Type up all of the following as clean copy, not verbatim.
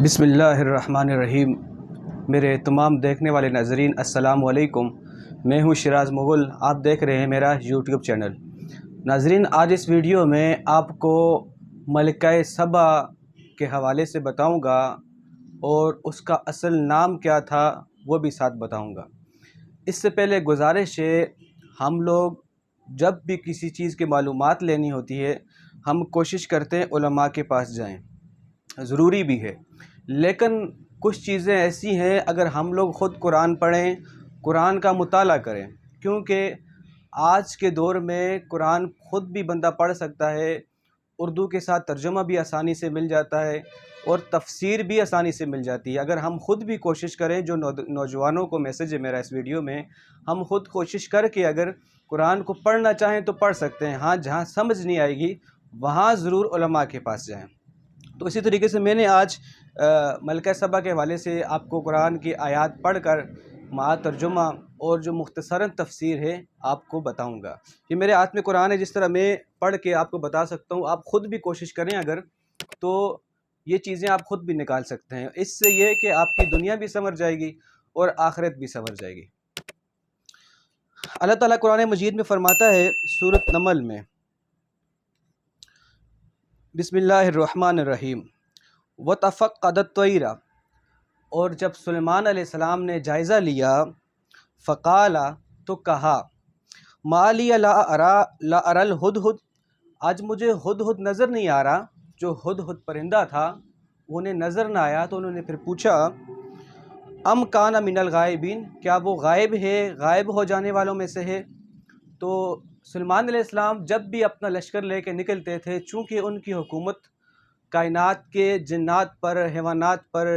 بسم اللہ الرحمن الرحیم۔ میرے تمام دیکھنے والے ناظرین السلام علیکم۔ میں ہوں شیراز مغل، آپ دیکھ رہے ہیں میرا یوٹیوب چینل۔ ناظرین، آج اس ویڈیو میں آپ کو ملکہ سبا کے حوالے سے بتاؤں گا اور اس کا اصل نام کیا تھا وہ بھی ساتھ بتاؤں گا۔ اس سے پہلے گزارش ہے، ہم لوگ جب بھی کسی چیز کی معلومات لینی ہوتی ہے ہم کوشش کرتے ہیں علماء کے پاس جائیں، ضروری بھی ہے، لیکن کچھ چیزیں ایسی ہیں اگر ہم لوگ خود قرآن پڑھیں، قرآن کا مطالعہ کریں، کیونکہ آج کے دور میں قرآن خود بھی بندہ پڑھ سکتا ہے، اردو کے ساتھ ترجمہ بھی آسانی سے مل جاتا ہے اور تفسیر بھی آسانی سے مل جاتی ہے۔ اگر ہم خود بھی کوشش کریں، جو نوجوانوں کو میسج ہے میرا اس ویڈیو میں، ہم خود کوشش کر کے اگر قرآن کو پڑھنا چاہیں تو پڑھ سکتے ہیں۔ ہاں، جہاں سمجھ نہیں آئے گی وہاں ضرور علماء کے پاس جائیں۔ تو اسی طریقے سے میں نے آج ملکہ سبا کے حوالے سے آپ کو قرآن کی آیات پڑھ کر مع ترجمہ اور جو مختصراً تفسیر ہے آپ کو بتاؤں گا۔ یہ میرے ہاتھ میں قرآن ہے، جس طرح میں پڑھ کے آپ کو بتا سکتا ہوں، آپ خود بھی کوشش کریں اگر، تو یہ چیزیں آپ خود بھی نکال سکتے ہیں۔ اس سے یہ کہ آپ کی دنیا بھی سنور جائے گی اور آخرت بھی سنور جائے گی۔ اللہ تعالیٰ قرآن مجید میں فرماتا ہے سورۃ نمل میں، بسم اللہ الرحمن الرحیم، وَتَفَقَّدَ الطَّيْرَ، اور جب سلیمان علیہ السلام نے جائزہ لیا، فقالا، تو کہا، مَا لِیَ لَا أَرَى الْهُدْهُدْ، آج مجھے ہدہد نظر نہیں آ رہا۔ جو ہدہد پرندہ تھا انہیں نظر نہ آیا، تو انہوں نے پھر پوچھا، ام کان من الغائبین، کیا وہ غائب ہے، غائب ہو جانے والوں میں سے ہے؟ تو سلیمان علیہ السلام جب بھی اپنا لشکر لے کے نکلتے تھے، چونکہ ان کی حکومت کائنات کے جنات پر، حیوانات پر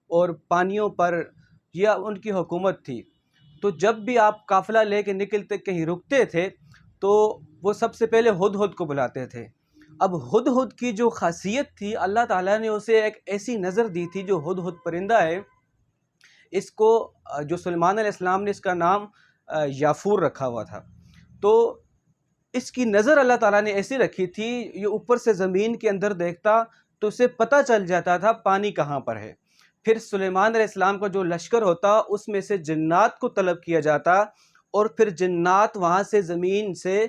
اور پانیوں پر یہ ان کی حکومت تھی، تو جب بھی آپ قافلہ لے کے نکلتے کہیں رکتے تھے تو وہ سب سے پہلے ہدہد کو بلاتے تھے۔ اب ہدہد کی جو خاصیت تھی، اللہ تعالیٰ نے اسے ایک ایسی نظر دی تھی، جو ہدہد پرندہ ہے، اس کو جو سلیمان علیہ السلام نے اس کا نام یافور رکھا ہوا تھا، تو اس کی نظر اللہ تعالیٰ نے ایسی رکھی تھی، یہ اوپر سے زمین کے اندر دیکھتا تو اسے پتہ چل جاتا تھا پانی کہاں پر ہے۔ پھر سلیمان علیہ السلام کا جو لشکر ہوتا اس میں سے جنات کو طلب کیا جاتا، اور پھر جنات وہاں سے زمین سے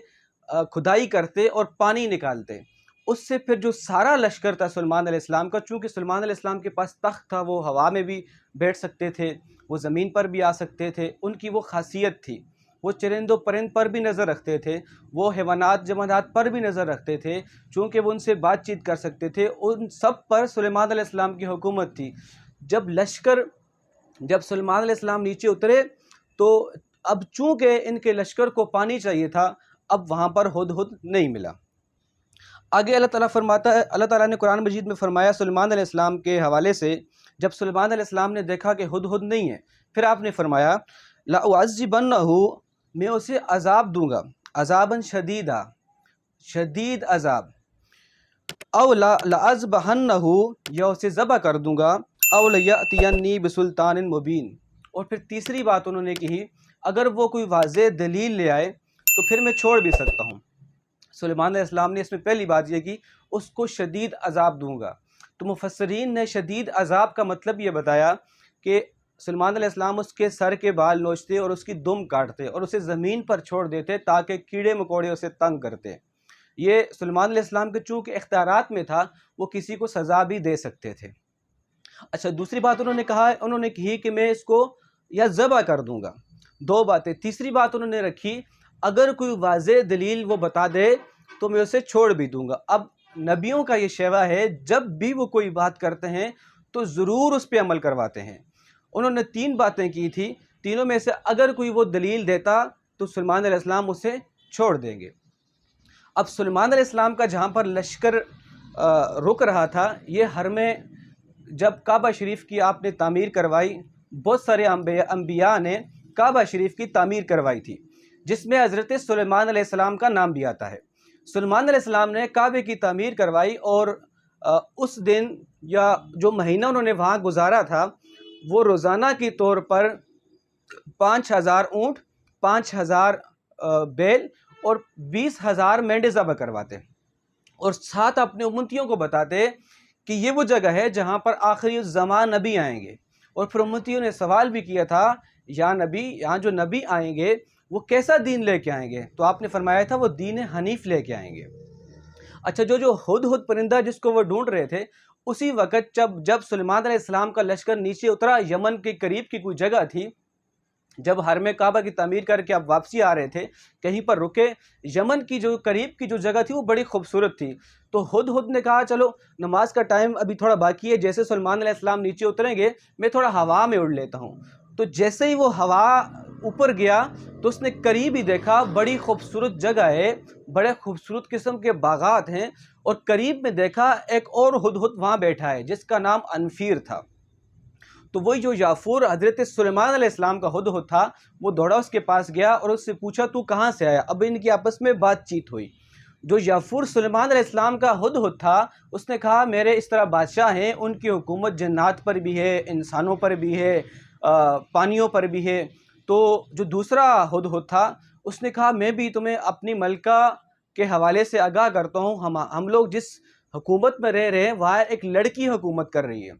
کھدائی کرتے اور پانی نکالتے۔ اس سے پھر جو سارا لشکر تھا سلیمان علیہ السلام کا، چونکہ سلیمان علیہ السلام کے پاس تخت تھا، وہ ہوا میں بھی بیٹھ سکتے تھے، وہ زمین پر بھی آ سکتے تھے، ان کی وہ خاصیت تھی۔ وہ چرند و پرند پر بھی نظر رکھتے تھے، وہ حیوانات جمادات پر بھی نظر رکھتے تھے، چونکہ وہ ان سے بات چیت کر سکتے تھے، ان سب پر سلیمان علیہ السلام کی حکومت تھی۔ جب سلیمان علیہ السلام نیچے اترے تو اب چونکہ ان کے لشکر کو پانی چاہیے تھا، اب وہاں پر ہدہد نہیں ملا۔ آگے اللہ تعالیٰ فرماتا ہے، اللہ تعالیٰ نے قرآن مجید میں فرمایا سلیمان علیہ السلام کے حوالے سے، جب سلیمان علیہ السلام نے دیکھا کہ ہدہد نہیں ہے، پھر آپ نے فرمایا، لَأُعَذِّبَنَّهُ، میں اسے عذاب دوں گا، عذاباً شدیدہ، شدید عذاب، او لَأَذْبَحَنَّهُ، یا اسے ذبح کر دوں گا، او لَيَأْتِيَنِّي بِسُلْطَانٍ مُبِينٍ، اور پھر تیسری بات انہوں نے کہی، اگر وہ کوئی واضح دلیل لے آئے تو پھر میں چھوڑ بھی سکتا ہوں۔ سلیمان علیہ السلام نے اس میں پہلی بات یہ کی، اس کو شدید عذاب دوں گا۔ تو مفسرین نے شدید عذاب کا مطلب یہ بتایا کہ سلیمان علیہ السلام اس کے سر کے بال نوچتے اور اس کی دم کاٹتے اور اسے زمین پر چھوڑ دیتے تاکہ کیڑے مکوڑے اسے تنگ کرتے۔ یہ سلیمان علیہ السلام کے چونکہ اختیارات میں تھا، وہ کسی کو سزا بھی دے سکتے تھے۔ اچھا، دوسری بات انہوں نے کہی کہ میں اس کو یا ذبح کر دوں گا، دو باتیں۔ تیسری بات انہوں نے رکھی، اگر کوئی واضح دلیل وہ بتا دے تو میں اسے چھوڑ بھی دوں گا۔ اب نبیوں کا یہ شیوہ ہے، جب بھی وہ کوئی بات کرتے ہیں تو ضرور اس پہ عمل کرواتے ہیں۔ انہوں نے تین باتیں کی تھی، تینوں میں سے اگر کوئی وہ دلیل دیتا تو سلیمان علیہ السلام اسے چھوڑ دیں گے۔ اب سلیمان علیہ السلام کا جہاں پر لشکر رک رہا تھا، یہ حرم، جب کعبہ شریف کی آپ نے تعمیر کروائی، بہت سارے انبیاء نے کعبہ شریف کی تعمیر کروائی تھی، جس میں حضرت سلیمان علیہ السلام کا نام بھی آتا ہے۔ سلیمان علیہ السلام نے کعبے کی تعمیر کروائی، اور اس دن یا جو مہینہ انہوں نے وہاں گزارا تھا، وہ روزانہ کی طور پر 5000 اونٹ، 5000 بیل اور 20,000 مینڈے ذبح کرواتے، اور ساتھ اپنے امتیوں کو بتاتے کہ یہ وہ جگہ ہے جہاں پر آخری الزمان نبی آئیں گے۔ اور پھر امتیوں نے سوال بھی کیا تھا یا نبی، یہاں جو نبی آئیں گے وہ کیسا دین لے کے آئیں گے؟ تو آپ نے فرمایا تھا وہ دین حنیف لے کے آئیں گے۔ اچھا، جو ہدہد پرندہ جس کو وہ ڈھونڈ رہے تھے، اسی وقت جب سلیمان علیہ السلام کا لشکر نیچے اترا، یمن کے قریب کی کوئی جگہ تھی، جب حرم کعبہ کی تعمیر کر کے اب واپسی آ رہے تھے، کہیں پر رکے، یمن کی جو قریب کی جو جگہ تھی وہ بڑی خوبصورت تھی۔ تو ہدہد نے کہا چلو نماز کا ٹائم ابھی تھوڑا باقی ہے، جیسے سلیمان علیہ السلام نیچے اتریں گے میں تھوڑا ہوا میں اڑ لیتا ہوں۔ تو جیسے ہی وہ ہوا اوپر گیا تو اس نے قریب ہی دیکھا بڑی خوبصورت جگہ ہے، بڑے خوبصورت قسم کے باغات ہیں، اور قریب میں دیکھا ایک اور ہدہد وہاں بیٹھا ہے جس کا نام انفیر تھا۔ تو وہی جو یافور حضرت سلیمان علیہ السلام کا ہدہد تھا، وہ دوڑا اس کے پاس گیا اور اس سے پوچھا تو کہاں سے آیا؟ اب ان کی آپس میں بات چیت ہوئی۔ جو یافور سلیمان علیہ السلام کا ہدہد تھا اس نے کہا میرے اس طرح بادشاہ ہیں، ان کی حکومت جنات پر بھی ہے، انسانوں پر بھی ہے، پانیوں پر بھی ہے۔ تو جو دوسرا ہدہد تھا اس نے کہا میں بھی تمہیں اپنی ملکہ کے حوالے سے آگاہ کرتا ہوں، ہم لوگ جس حکومت میں رہ رہے ہیں وہاں ایک لڑکی حکومت کر رہی ہے،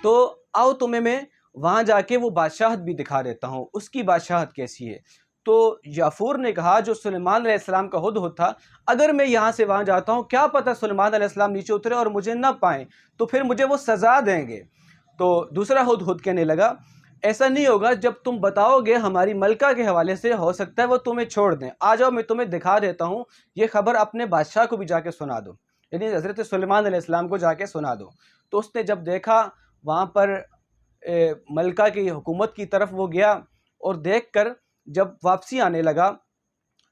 تو آؤ تمہیں میں وہاں جا کے وہ بادشاہت بھی دکھا دیتا ہوں، اس کی بادشاہت کیسی ہے۔ تو یافور نے کہا جو سلیمان علیہ السلام کا ہدہد تھا، اگر میں یہاں سے وہاں جاتا ہوں کیا پتہ سلیمان علیہ السلام نیچے اترے اور مجھے نہ پائیں، تو پھر مجھے وہ سزا دیں گے۔ تو دوسرا ہدہد کہنے لگا ایسا نہیں ہوگا، جب تم بتاؤ گے ہماری ملکہ کے حوالے سے ہو سکتا ہے وہ تمہیں چھوڑ دیں، آ جاؤ میں تمہیں دکھا دیتا ہوں، یہ خبر اپنے بادشاہ کو بھی جا کے سنا دو، یعنی حضرت سلیمان علیہ السلام کو جا کے سنا دو۔ تو اس نے جب دیکھا وہاں پر ملکہ کی حکومت کی طرف وہ گیا، اور دیکھ کر جب واپسی آنے لگا،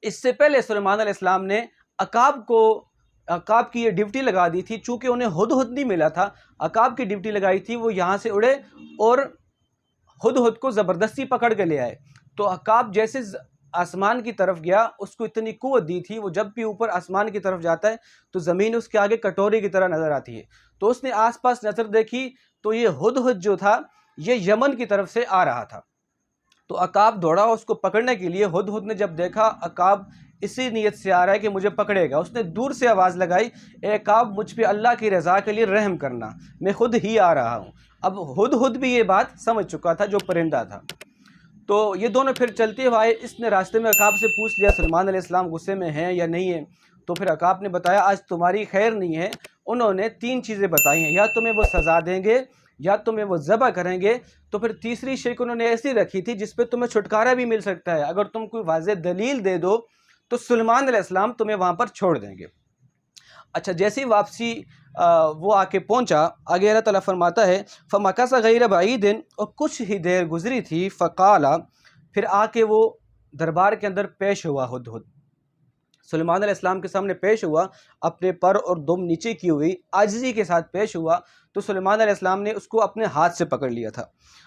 اس سے پہلے سلیمان علیہ السلام نے عقاب کی یہ ڈیوٹی لگا دی تھی، چونکہ انہیں ہدہد نہیں ملا تھا، عقاب کی ڈیوٹی لگائی تھی وہ یہاں سے اڑے اور ہدہد کو زبردستی پکڑ کے لے آئے۔ تو عقاب جیسے آسمان کی طرف گیا، اس کو اتنی قوت دی تھی، وہ جب بھی اوپر آسمان کی طرف جاتا ہے تو زمین اس کے آگے کٹوری کی طرح نظر آتی ہے۔ تو اس نے آس پاس نظر دیکھی تو یہ ہدہد جو تھا یہ یمن کی طرف سے آ رہا تھا۔ تو عقاب دوڑا اس کو پکڑنے کے لیے، ہدہد نے جب دیکھا عقاب اسی نیت سے آ رہا ہے کہ مجھے پکڑے گا، اس نے دور سے آواز لگائی اے عقاب مجھ پہ اللہ کی رضا کے لیے رحم کرنا، میں خود ہی آ رہا ہوں۔ اب ہدہد بھی یہ بات سمجھ چکا تھا جو پرندہ تھا۔ تو یہ دونوں پھر چلتے ہوئے آئے، اس نے راستے میں عقاب سے پوچھ لیا سلیمان علیہ السلام غصے میں ہیں یا نہیں ہیں، تو پھر عقاب نے بتایا آج تمہاری خیر نہیں ہے۔ انہوں نے 3 چیزیں بتائی ہیں، یا تمہیں وہ سزا دیں گے، یا تمہیں وہ ذبح کریں گے، تو پھر تیسری شرک انہوں نے ایسی رکھی تھی جس پہ تمہیں چھٹکارا بھی مل سکتا ہے، اگر تم کوئی واضح دلیل دے دو تو سلیمان علیہ السلام تمہیں وہاں پر چھوڑ دیں گے۔ اچھا، جیسی واپسی وہ آ کے پہنچا، آگے اللہ تعالیٰ فرماتا ہے فَمَكَثَ غَيْرَ بَعِيدٍ، اور کچھ ہی دیر گزری تھی، فَقَالَ، پھر آ کے وہ دربار کے اندر پیش ہوا، ہدہد سلیمان علیہ السلام کے سامنے پیش ہوا، اپنے پر اور دم نیچے کی ہوئی عاجزی کے ساتھ پیش ہوا۔ تو سلیمان علیہ السلام نے اس کو اپنے ہاتھ سے پکڑ لیا تھا۔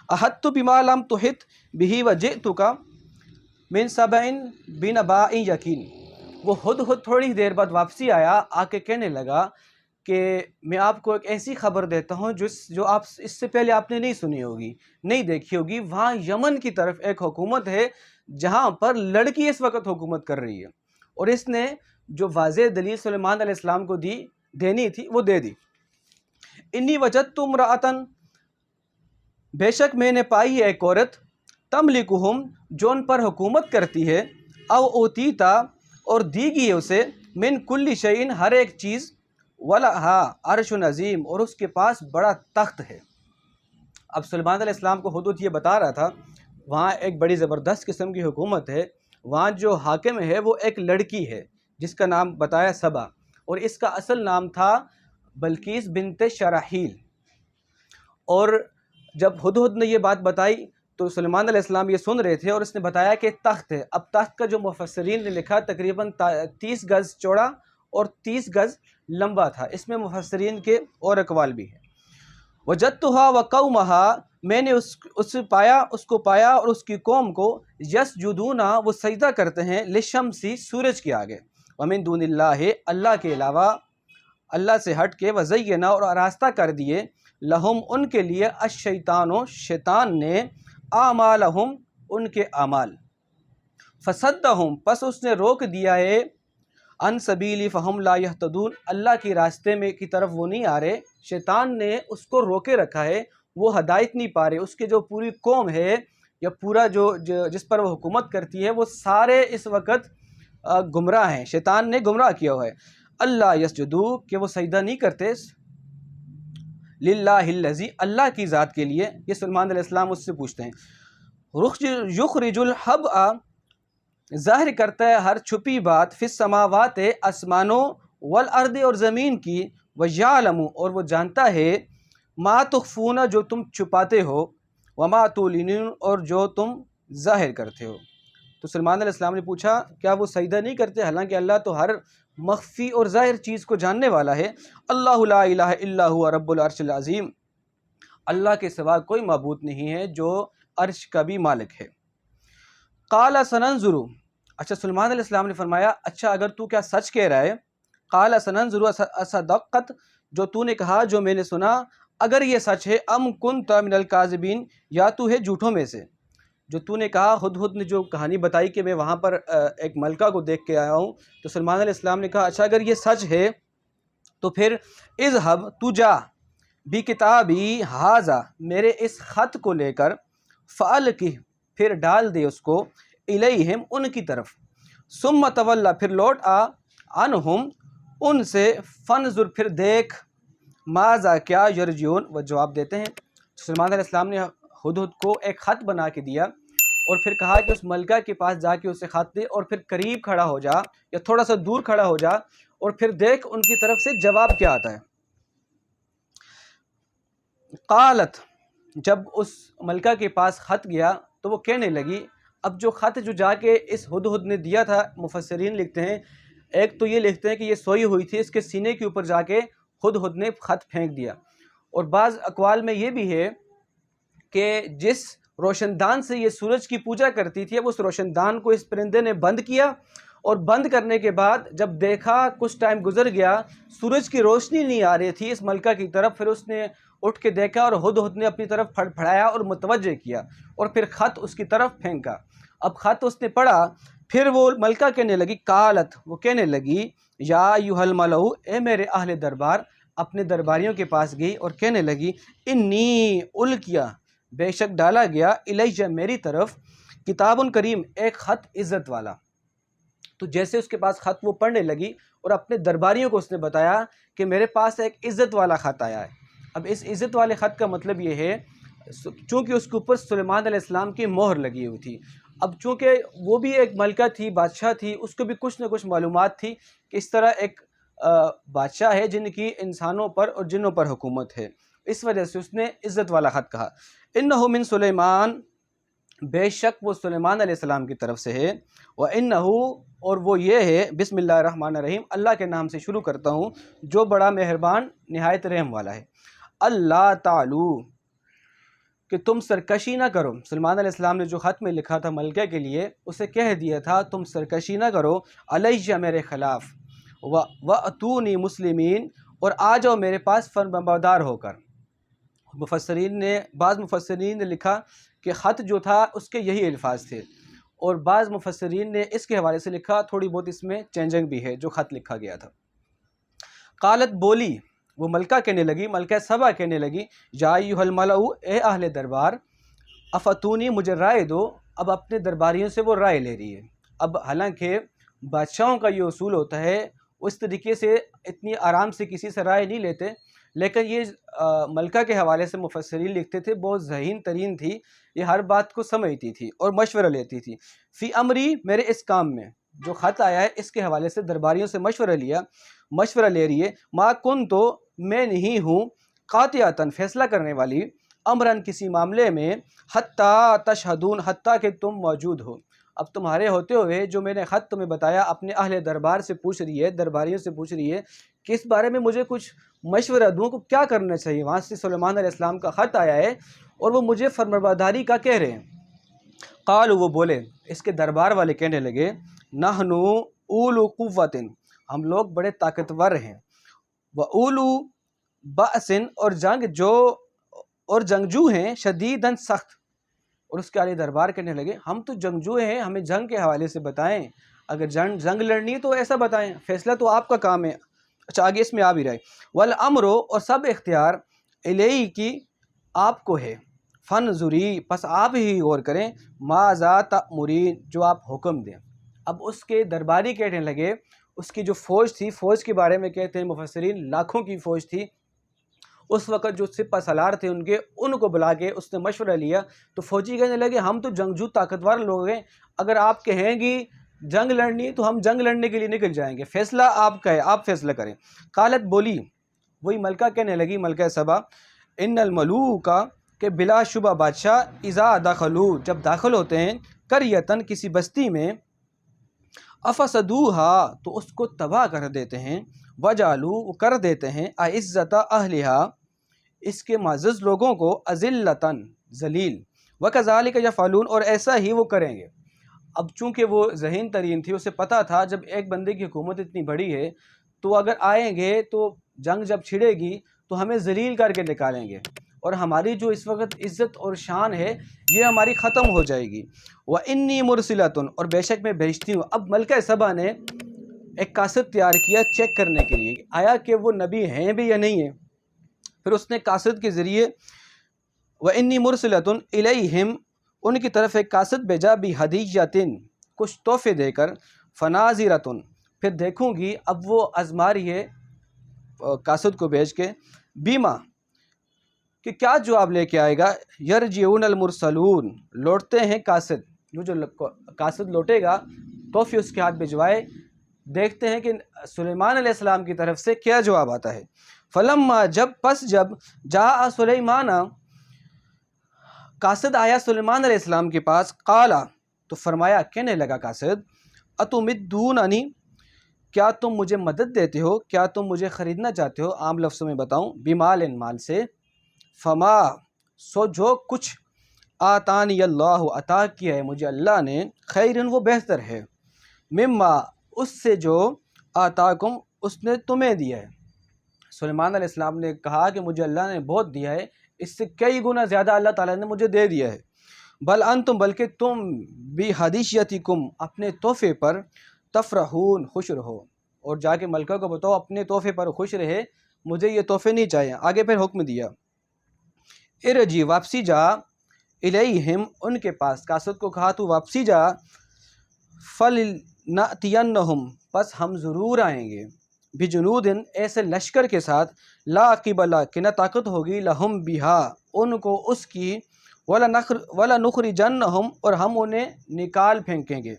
احطت بما لم تحط به وجئتک من سبع بنباء یقین، وہ ہدہد تھوڑی دیر بعد واپسی آیا، آ کے کہنے لگا کہ میں آپ کو ایک ایسی خبر دیتا ہوں جو آپ اس سے پہلے آپ نے نہیں سنی ہوگی، نہیں دیکھی ہوگی۔ وہاں یمن کی طرف ایک حکومت ہے جہاں پر لڑکی اس وقت حکومت کر رہی ہے، اور اس نے جو واضح دلیل سلیمان علیہ السلام کو دینی تھی وہ دے دی۔ انی وجدت امرأۃ، بے شک میں نے پائی ہے ایک عورت، تملکہم، جو ان پر حکومت کرتی ہے، او اوتیتا، اور دی گئی ہے اسے، من کل شیء، ہر ایک چیز، وَلَهَا عَرْشٌ عظیم، اور اس کے پاس بڑا تخت ہے۔ اب سلیمان علیہ السلام کو ہدہد یہ بتا رہا تھا وہاں ایک بڑی زبردست قسم کی حکومت ہے، وہاں جو حاکم ہے وہ ایک لڑکی ہے جس کا نام بتایا سبا، اور اس کا اصل نام تھا بلقیس بنت شراحیل۔ اور جب ہدہد نے یہ بات بتائی تو سلیمان علیہ السلام یہ سن رہے تھے، اور اس نے بتایا کہ تخت ہے۔ اب تخت کا جو مفسرین نے لکھا تقریباً 30 گز چوڑا اور 30 گز لمبا تھا، اس میں مفسرین کے اور اقوال بھی ہیں۔ وجدتها وقومها، میں نے اس کو پایا اور اس کی قوم کو، یسجدون، وہ سجدہ کرتے ہیں، للشمس، سورج کے آگے، ومن دون اللہ، اللہ کے علاوہ، اللہ سے ہٹ کے، وزینا، اور آراستہ کر دیے، لہم، ان کے لیے، الشیطان، شیطان نے، اعمالہم، ان کے اعمال، فصدہم، پس اس نے روک دیا ہے، ان سبیلی فہم لا یہتدون، اللہ کے راستے میں کی طرف وہ نہیں آ رہے، شیطان نے اس کو روکے رکھا ہے، وہ ہدایت نہیں پا رہے، اس کے جو پوری قوم ہے یا پورا جس پر وہ حکومت کرتی ہے وہ سارے اس وقت گمراہ ہیں، شیطان نے گمراہ کیا ہوا ہے۔ اللہ یسجدو، کہ وہ سجدہ نہیں کرتے، للہ الذی، اللہ کی ذات کے لیے، یہ سلیمان علیہ السلام اس سے پوچھتے ہیں۔ یخرج الحبء، ظاہر کرتا ہے ہر چھپی بات، فی السماوات، آسمانوں، والارض، اور زمین کی، ویعلم، اور وہ جانتا ہے، ما تخفون، جو تم چھپاتے ہو، وما تعلنون، اور جو تم ظاہر کرتے ہو۔ تو سلیمان علیہ السلام نے پوچھا کیا وہ سجدہ نہیں کرتے، حالانکہ اللہ تو ہر مخفی اور ظاہر چیز کو جاننے والا ہے۔ اللہ لا الہ الا هو رب العرش العظیم، اللہ کے سوا کوئی معبود نہیں ہے جو عرش کا بھی مالک ہے۔ قال سننظر، اچھا سلیمان علیہ السلام نے فرمایا اچھا اگر تو کیا سچ کہہ رہا ہے، قال سننظر اصدقت، جو تو نے کہا، جو میں نے سنا، اگر یہ سچ ہے، ام کنت من الکاذبین، یا تو ہے جھوٹوں میں سے، جو تو نے کہا، ہدہد نے جو کہانی بتائی کہ میں وہاں پر ایک ملکہ کو دیکھ کے آیا ہوں، تو سلیمان علیہ السلام نے کہا اچھا اگر یہ سچ ہے تو پھر اذهب، تو جا، بکتابی ھذا، میرے اس خط کو لے کر، فالقہ، پھر ڈال دے اس کو، الیہم، ان کی طرف، ثم تولی، پھر لوٹ آ، عنہم، ان سے، فانظر، پھر دیکھ، ماذا، کیا، یرجعون، وہ جواب دیتے ہیں۔ سلیمان علیہ السلام نے ہدہد کو ایک خط بنا کے دیا اور پھر کہا کہ اس ملکہ کے پاس جا کے اسے خط دے اور پھر قریب کھڑا ہو جا یا تھوڑا سا دور کھڑا ہو جا اور پھر دیکھ ان کی طرف سے جواب کیا آتا ہے۔ قالت، جب اس ملکہ کے پاس خط گیا تو وہ کہنے لگی، اب جو خط جو جا کے اس ہدہد نے دیا تھا، مفسرین لکھتے ہیں، ایک تو یہ لکھتے ہیں کہ یہ سوئی ہوئی تھی، اس کے سینے کے اوپر جا کے ہدہد نے خط پھینک دیا، اور بعض اقوال میں یہ بھی ہے کہ جس روشن دان سے یہ سورج کی پوجا کرتی تھی، اب اس روشن دان کو اس پرندے نے بند کیا، اور بند کرنے کے بعد جب دیکھا کچھ ٹائم گزر گیا، سورج کی روشنی نہیں آ رہی تھی اس ملکہ کی طرف، پھر اس نے اٹھ کے دیکھا اور ہدہد نے اپنی طرف پھڑایا اور متوجہ کیا اور پھر خط اس کی طرف پھینکا۔ اب خط اس نے پڑھا، پھر وہ ملکہ کہنے لگی، قالت، وہ کہنے لگی، یا ایھا الملؤ، اے میرے اہل دربار، اپنے درباریوں کے پاس گئی اور کہنے لگی، انی القیا، بے شک ڈالا گیا، الیہ، میری طرف، کتاب کریم، ایک خط عزت والا۔ تو جیسے اس کے پاس خط وہ پڑھنے لگی اور اپنے درباریوں کو اس نے بتایا کہ میرے پاس ایک عزت والا خط آیا ہے۔ اب اس عزت والے خط کا مطلب یہ ہے چونکہ اس کے اوپر سلیمان علیہ السلام کی مہر لگی ہوئی تھی، اب چونکہ وہ بھی ایک ملکہ تھی، بادشاہ تھی، اس کو بھی کچھ نہ کچھ معلومات تھی کہ اس طرح ایک بادشاہ ہے جن کی انسانوں پر اور جنوں پر حکومت ہے، اس وجہ سے اس نے عزت والا خط کہا۔ انہ من سلیمان، بے شک وہ سلیمان علیہ السلام کی طرف سے ہے، وَإِنَّهُ، اور وہ یہ ہے، بسم اللہ الرحمن الرحیم، اللہ کے نام سے شروع کرتا ہوں جو بڑا مہربان نہایت رحم والا ہے۔ اللہ تعالی، کہ تم سرکشی نہ کرو، سلیمان علیہ السلام نے جو خط میں لکھا تھا ملکہ کے لیے اسے کہہ دیا تھا تم سرکشی نہ کرو، علیہ، میرے خلاف، وَأْتُونِي مسلمین، اور آ جاؤ میرے پاس فرمانبردار ہو کر۔ بعض مفسرین نے لکھا کہ خط جو تھا اس کے یہی الفاظ تھے، اور بعض مفسرین نے اس کے حوالے سے لکھا، تھوڑی بہت اس میں چینجنگ بھی ہے جو خط لکھا گیا تھا۔ قالت، بولی، وہ ملکہ کہنے لگی، ملکہ سبا کہنے لگی، یا ایھا الملؤ، اے اہل دربار، افتونی، مجھے رائے دو۔ اب اپنے درباریوں سے وہ رائے لے رہی ہے۔ اب حالانکہ بادشاہوں کا یہ اصول ہوتا ہے اس طریقے سے اتنی آرام سے کسی سے رائے نہیں لیتے، لیکن یہ ملکہ کے حوالے سے مفسرین لکھتے تھے بہت ذہین ترین تھی، یہ ہر بات کو سمجھتی تھی اور مشورہ لیتی تھی۔ فی امری، میرے اس کام میں، جو خط آیا ہے اس کے حوالے سے درباریوں سے مشورہ لے رہی ہے۔ ما کنت، میں نہیں ہوں، قاطعۃ، فیصلہ کرنے والی، امرن، کسی معاملے میں، حتیٰ تشہدون، حتیٰ کہ تم موجود ہو۔ اب تمہارے ہوتے ہوئے جو میں نے خط تمہیں بتایا، اپنے اہل دربار سے پوچھ رہی ہے، درباریوں سے پوچھ رہی ہے کہ اس بارے میں مجھے کچھ مشورہ دوں کہ کیا کرنا چاہیے۔ وہاں سے سلیمان علیہ السلام کا خط آیا ہے اور وہ مجھے فرمانبرداری کا کہہ رہے ہیں۔ قالوا، وہ بولے، اس کے دربار والے کہنے لگے، نحن اولو قوت، ہم لوگ بڑے طاقتور ہیں، واولو بأس، اور جنگجو ہیں، شدیداً، سخت۔ اور اس کے عالی دربار کہنے لگے، ہم تو جنگجو ہیں، ہمیں جنگ کے حوالے سے بتائیں، اگر جنگ لڑنی ہے تو ایسا بتائیں، فیصلہ تو آپ کا کام ہے۔ اچھا آگے اس میں آ بھی رہا ہے، والامر اور سب اختیار الیہ کی آپ کو ہے، فنظری پس آپ ہی غور کریں، ماذا تأمرین جو آپ حکم دیں۔ اب اس کے درباری کہنے لگے، اس کی جو فوج تھی، فوج کے بارے میں کہتے ہیں مفسرین لاکھوں کی فوج تھی، اس وقت جو سپہ سالار تھے ان کو بلا کے اس نے مشورہ لیا، تو فوجی کہنے لگے ہم تو جنگجو طاقتور لوگ ہیں، اگر آپ کہیں گی جنگ لڑنی تو ہم جنگ لڑنے کے لیے نکل جائیں گے، فیصلہ آپ کا ہے، آپ فیصلہ کریں۔ قالت بولی، وہی ملکہ کہنے لگی، ملکہ سبا، ان الملوکا کہ بلا شبہ بادشاہ اذا دخلو جب داخل ہوتے ہیں قریتن کسی بستی میں، افسدوہا تو اس کو تباہ کر دیتے ہیں، وجالو کر دیتے ہیں اعزت اہلہا اس کے معزز لوگوں کو اذلتن ذلیل، وکذالک یفعلون اور ایسا ہی وہ کریں گے۔ اب چونکہ وہ ذہین ترین تھی، اسے پتہ تھا جب ایک بندے کی حکومت اتنی بڑی ہے تو اگر آئیں گے تو جنگ جب چھڑے گی تو ہمیں ذلیل کر کے نکالیں گے، اور ہماری جو اس وقت عزت اور شان ہے یہ ہماری ختم ہو جائے گی۔ وَإِنِّي مُرْسِلَةٌ اور بے شک میں بھیجتی ہوں۔ اب ملکہ سبا نے ایک قاصد تیار کیا چیک کرنے کے لیے آیا کہ وہ نبی ہیں بھی یا نہیں ہیں، پھر اس نے قاصد کے ذریعے وَإِنِّي مُرْسِلَةٌ إِلَيْهِمْ ان کی طرف ایک قاصد بھیجا بِهَدِيَّةٍ کچھ تحفے دے کر، فَنَاظِرَةٌ پھر دیکھوں گی، اب وہ آزما رہی ہے قاصد کو بھیج کے، بیما کہ کیا جواب لے کے آئے گا، یرجعون المرسلون لوٹتے ہیں قاصد، جو قاصد لوٹے گا تحفے اس کے ہاتھ بھجوائے، دیکھتے ہیں کہ سلیمان علیہ السلام کی طرف سے کیا جواب آتا ہے۔ فلما جب جاء سلیمان قاصد آیا سلیمان علیہ السلام کے پاس، قالا تو فرمایا، کہنے لگا قاصد، اتمدوننی کیا تم مجھے مدد دیتے ہو، کیا تم مجھے خریدنا چاہتے ہو، عام لفظوں میں بتاؤں، بمال مال سے، فما سو جو کچھ آتانی اللہ عطا کیا ہے مجھے اللہ نے، خیرن وہ بہتر ہے، مما اس سے جو آتاکم اس نے تمہیں دیا ہے۔ سلیمان علیہ السلام نے کہا کہ مجھے اللہ نے بہت دیا ہے، اس سے کئی گنا زیادہ اللہ تعالیٰ نے مجھے دے دیا ہے۔ بل انتم بلکہ تم بہدیشیتکم اپنے تحفے پر تفرحون خوش رہو، اور جا کے ملکہ کو بتاؤ اپنے تحفے پر خوش رہے، مجھے یہ تحفے نہیں چاہیے۔ آگے پھر حکم دیا، ارجی واپسی جا، الیہم ان کے پاس، قاصد کو کہا تو واپسی جا، فلنأتینہم پس ہم ضرور آئیں گے، بجنودن ایسے لشکر کے ساتھ، لا قبل کہ نہ طاقت ہوگی، لہم بہا ان کو اس کی، ولنخرجنہم اور ہم انہیں نکال پھینکیں گے،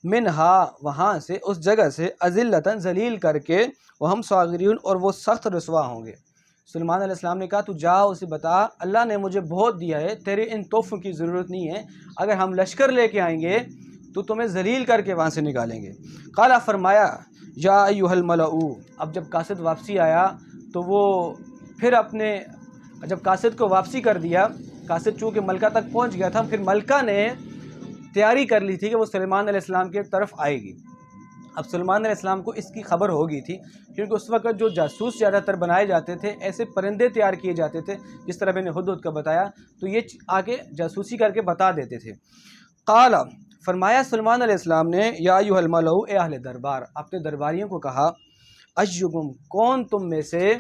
منہا وہاں سے اس جگہ سے، اذلتن ذلیل کر کے، وہم صاغرون اور وہ سخت رسوا ہوں گے۔ سلیمان علیہ السلام نے کہا تو جا اسے بتا اللہ نے مجھے بہت دیا ہے، تیرے ان تحفوں کی ضرورت نہیں ہے، اگر ہم لشکر لے کے آئیں گے تو تمہیں ذلیل کر کے وہاں سے نکالیں گے۔ قالا فرمایا، یا ایھا الملأ اب جب قاصد واپسی آیا تو وہ پھر جب قاصد کو واپسی کر دیا، قاصد چونکہ ملکہ تک پہنچ گیا تھا، پھر ملکہ نے تیاری کر لی تھی کہ وہ سلیمان علیہ السلام کی طرف آئے گی۔ اب سلیمان علیہ السلام کو اس کی خبر ہو گئی تھی، کیونکہ اس وقت جو جاسوس زیادہ تر بنائے جاتے تھے، ایسے پرندے تیار کیے جاتے تھے، جس طرح میں نے ہدہد کا بتایا، تو یہ آگے جاسوسی کر کے بتا دیتے تھے۔ قال فرمایا سلیمان علیہ السلام نے، یا ایھا الملأ اے اہل دربار، اپنے درباریوں کو کہا، ایکم کون تم میں سے،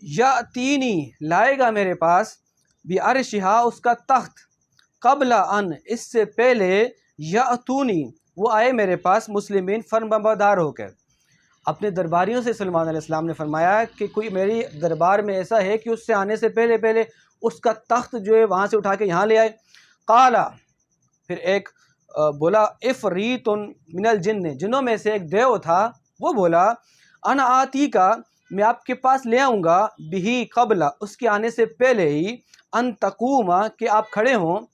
یاتینی لائے گا میرے پاس، بعرشہا اس کا تخت، قبل ان اس سے پہلے، یاتونی وہ آئے میرے پاس، مسلمین فرمانبردار ہو کر۔ اپنے درباریوں سے سلیمان علیہ السلام نے فرمایا کہ کوئی میری دربار میں ایسا ہے کہ اس سے آنے سے پہلے اس کا تخت جو ہے وہاں سے اٹھا کے یہاں لے آئے۔ قالا پھر ایک بولا، افریت من الجن جنوں میں سے ایک دیو تھا، وہ بولا، انا آتی کا میں آپ کے پاس لے آؤں گا، بہی قبل اس کے آنے سے پہلے ہی، ان تقوم کہ آپ کھڑے ہوں،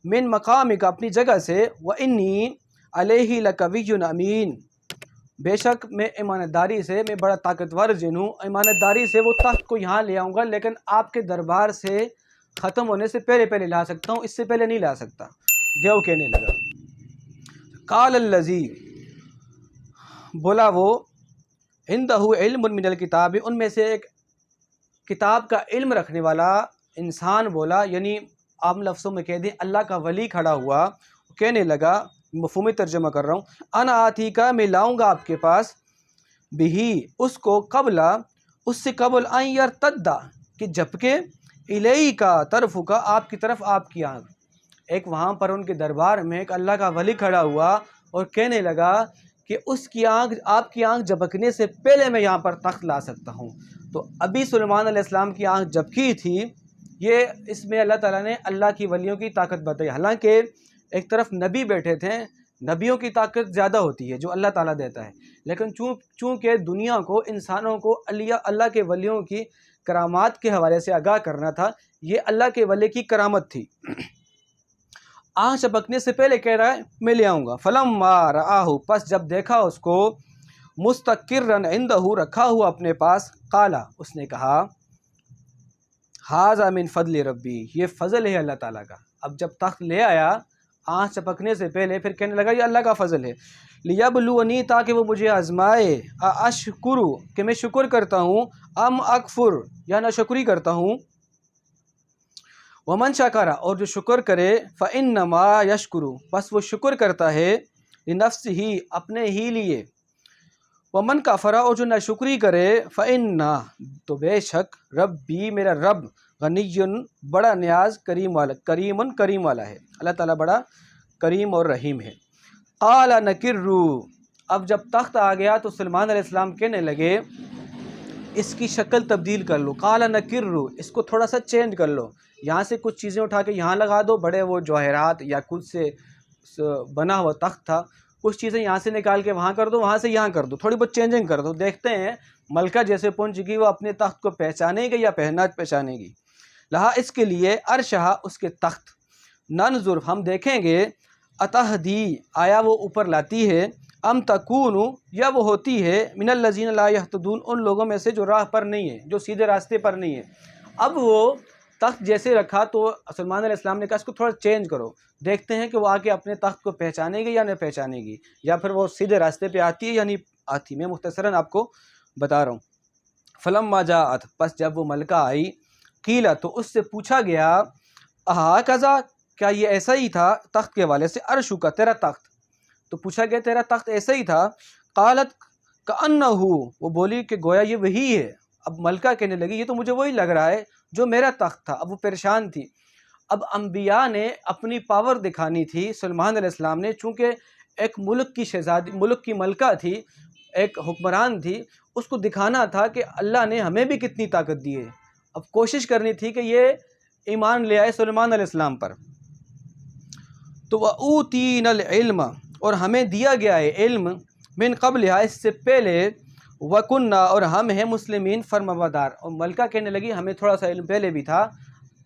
من مقامک اپنی جگہ سے، وانی علیہ لقوی امین بے شک میں ایمانداری سے میں بڑا طاقتور جن ہوں، ایمانداری سے وہ تخت کو یہاں لے آؤں گا، لیکن آپ کے دربار سے ختم ہونے سے پہلے لا سکتا ہوں، اس سے پہلے نہیں لا سکتا۔ دیو کہنے لگا، قال الذی بولا وہ، عندہ علم من الکتاب ان میں سے ایک کتاب کا علم رکھنے والا انسان بولا، یعنی عام لفظوں میں کہہ دیں اللہ کا ولی کھڑا ہوا، کہنے لگا، مفہومی ترجمہ کر رہا ہوں، انا آتی کا میں لاؤں گا آپ کے پاس، بھی اس کو، قبلا اس سے قبل، ان یرتدا کہ جبکہ، الیہ کا طرف کا آپ کی طرف آپ کی آنکھ۔ ایک وہاں پر ان کے دربار میں ایک اللہ کا ولی کھڑا ہوا اور کہنے لگا کہ اس کی آنکھ، آپ کی آنکھ جھپکنے سے پہلے میں یہاں پر تخت لا سکتا ہوں۔ تو ابھی سلیمان علیہ السلام کی آنکھ جھپکی تھی، یہ اس میں اللہ تعالیٰ نے اللہ کی ولیوں کی طاقت بتائی۔ حالانکہ ایک طرف نبی بیٹھے تھے، نبیوں کی طاقت زیادہ ہوتی ہے جو اللہ تعالیٰ دیتا ہے، لیکن چونکہ دنیا کو، انسانوں کو اللہ کے ولیوں کی کرامات کے حوالے سے آگاہ کرنا تھا، یہ اللہ کے ولی کی کرامت تھی۔ آنکھ چپکنے سے پہلے کہہ رہا ہے میں لے آؤں گا۔ فلما رآہ پس جب دیکھا اس کو، مستقرًا عندہ رکھا ہوا اپنے پاس، قالا اس نے کہا، ھذا من فضل ربی یہ فضل ہے اللہ تعالیٰ کا۔ اب جب تخت لے آیا آنکھ چپکنے سے پہلے، پھر کہنے لگا یہ اللہ کا فضل ہے۔ لیبلونی تاکہ وہ مجھے آزمائے، اشکر کہ میں شکر کرتا ہوں، ام اکفر یا ناشکری کرتا ہوں۔ ومن شکر اور جو شکر کرے، فانما یشکر بس وہ شکر کرتا ہے، لنفسہ اپنے ہی لیے۔ ومن کفر اور جو ناشکری کرے، فانا تو بے شک، ربی میرا رب، غنی بڑا نیاز، کریم والا ہے۔ اللہ تعالیٰ بڑا کریم اور رحیم ہے۔ قال نکروا اب جب تخت آ گیا تو سلیمان علیہ السلام کہنے لگے اس کی شکل تبدیل کر لو۔ قال نکروا اس کو تھوڑا سا چینج کر لو، یہاں سے کچھ چیزیں اٹھا کے یہاں لگا دو، بڑے وہ جواہرات یا کچھ سے بنا ہوا تخت تھا، کچھ چیزیں یہاں سے نکال کے وہاں کر دو، وہاں سے یہاں کر دو، تھوڑی بہت چینجنگ کر دو، دیکھتے ہیں ملکہ جیسے پہنچ گی وہ اپنے تخت کو پہچانے گی یا پہچانے گی۔ لہا اس کے لیے، عرشہا اس کے تخت، ننظر ہم دیکھیں گے، اتہدی آیا وہ اوپر لاتی ہے، ام تکون یا وہ ہوتی ہے، من الذین لا یہتدون ان لوگوں میں سے جو راہ پر نہیں ہے، جو سیدھے راستے پر نہیں ہے۔ اب وہ تخت جیسے رکھا تو سلیمان علیہ السلام نے کہا اس کو تھوڑا چینج کرو، دیکھتے ہیں کہ وہ آ کے اپنے تخت کو پہچانے گی یا نہیں پہچانے گی، یا پھر وہ سیدھے راستے پہ آتی ہے یا نہیں آتی۔ میں مختصراً آپ کو بتا رہا ہوں۔ فلما جاءت پس جب وہ ملکہ آئی، قیل تو اس سے پوچھا گیا، اھٰکذا کیا یہ ایسا ہی تھا، تخت کے حوالے سے، عرشو کا تیرا تخت، تو پوچھا گیا تیرا تخت ایسا ہی تھا، قالت کأنہ وہ بولی کہ گویا یہ وہی ہے۔ اب ملکہ کہنے لگی یہ تو مجھے وہی لگ رہا ہے جو میرا تخت تھا۔ اب وہ پریشان تھی۔ اب انبیاء نے اپنی پاور دکھانی تھی، سلیمان علیہ السلام نے چونکہ ایک ملک کی شہزادی، ملک کی ملکہ تھی، ایک حکمران تھی، اس کو دکھانا تھا کہ اللہ نے ہمیں بھی کتنی طاقت دی ہے۔ اب کوشش کرنی تھی کہ یہ ایمان لے آئے سلیمان علیہ السلام پر۔ تو وَأُوتِینَا الْعِلْمَ اور ہمیں دیا گیا ہے علم، من قبلہا اس سے پہلے، وَكُنَّا اور ہم ہیں مسلمین فرمانبردار۔ اور ملکہ کہنے لگی ہمیں تھوڑا سا علم پہلے بھی تھا،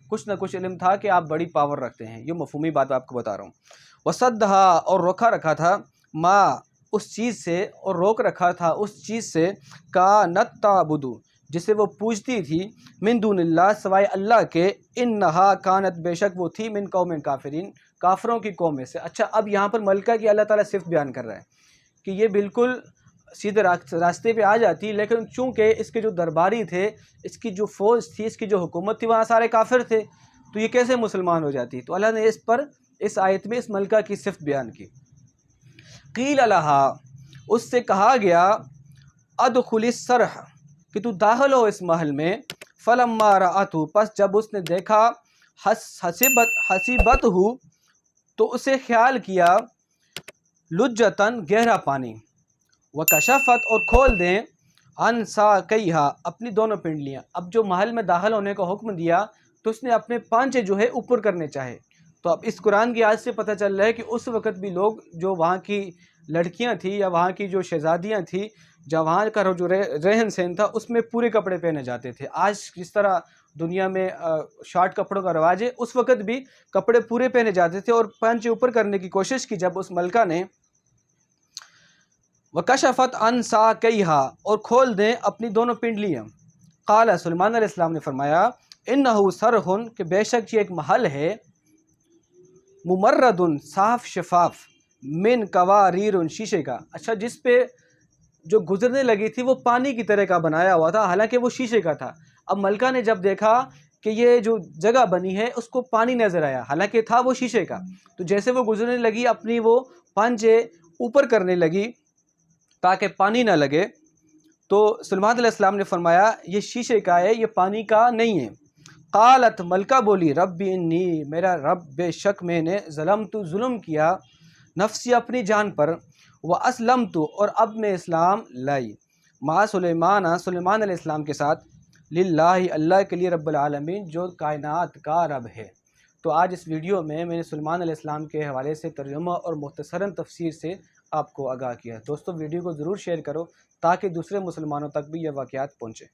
کچھ نہ کچھ علم تھا کہ آپ بڑی پاور رکھتے ہیں، یہ مفہومی بات آپ کو بتا رہا ہوں۔ وَصَدَّهَا اور روکا رکھا تھا، ما اس چیز سے، اور روک رکھا تھا اس چیز سے، کانت تعبد جسے وہ پوجتی تھی، من دون اللہ سوائے اللہ کے، انہا کانت بے شک وہ تھی، من قوم کافرین کافروں کی قوم میں سے۔ اچھا اب یہاں پر ملکہ کی اللہ تعالیٰ صفت بیان کر رہا ہے کہ یہ بالکل سیدھے راستے پہ آ جاتی، لیکن چونکہ اس کے جو درباری تھے، اس کی جو فوج تھی، اس کی جو حکومت تھی، وہاں سارے کافر تھے، تو یہ کیسے مسلمان ہو جاتی؟ تو اللہ نے اس آیت میں اس ملکہ کی صفت بیان کی۔ قیل لہا اس سے کہا گیا، ادخل الصرح کہ تو داخل ہو اس محل میں، فلما رأتہ پس جب اس نے دیکھا، حسبت ہو تو اسے خیال کیا، لجتاً گہرا پانی، وکشفت اور کھول دیں، عن ساقیہا اپنی دونوں پنڈلیاں۔ اب جو محل میں داخل ہونے کا حکم دیا تو اس نے اپنے پانچے جو ہے اوپر کرنے چاہے۔ تو اب اس قرآن کی آیت سے پتہ چل رہا ہے کہ اس وقت بھی لوگ جو وہاں کی لڑکیاں تھیں یا وہاں کی جو شہزادیاں تھیں، یا وہاں کا جو رہن سہن تھا، اس میں پورے کپڑے پہنے جاتے تھے۔ آج جس طرح دنیا میں شارٹ کپڑوں کا رواج ہے، اس وقت بھی کپڑے پورے پہنے جاتے تھے، اور پانچے اوپر کرنے کی کوشش کی جب اس ملکہ نے۔ وَكَشَفَتْ عَنْ سَاقَيْهَا اور کھول دیں اپنی دونوں پنڈلیاں۔ قال سلیمان علیہ السلام نے فرمایا، اِنَّهُ صَرْحٌ کہ بے شک یہ ایک محل ہے، ممرد صاف شفاف، من قواریر شیشے کا۔ اچھا جس پہ جو گزرنے لگی تھی وہ پانی کی طرح کا بنایا ہوا تھا، حالانکہ وہ شیشے کا تھا۔ اب ملکہ نے جب دیکھا کہ یہ جو جگہ بنی ہے اس کو پانی نظر آیا، حالانکہ تھا وہ شیشے کا، تو جیسے وہ گزرنے لگی اپنی وہ پنجے اوپر کرنے لگی تاکہ پانی نہ لگے، تو سلیمان علیہ السلام نے فرمایا یہ شیشے کا ہے، یہ پانی کا نہیں ہے۔ قالت، ملکہ بولی، ربی انی، میرا رب بے شک میں نے ظلم کیا نفسی اپنی جان پر، واسلمت، اور اب میں اسلام لائی، مع سلیمان علیہ السلام کے ساتھ، للہ، اللہ کے لیے، رب العالمین، جو کائنات کا رب ہے۔ تو آج اس ویڈیو میں نے سلیمان علیہ السلام کے حوالے سے ترجمہ اور مختصراً تفسیر سے آپ کو آگاہ کیا۔ دوستو ویڈیو کو ضرور شیئر کرو تاکہ دوسرے مسلمانوں تک بھی یہ واقعات پہنچے۔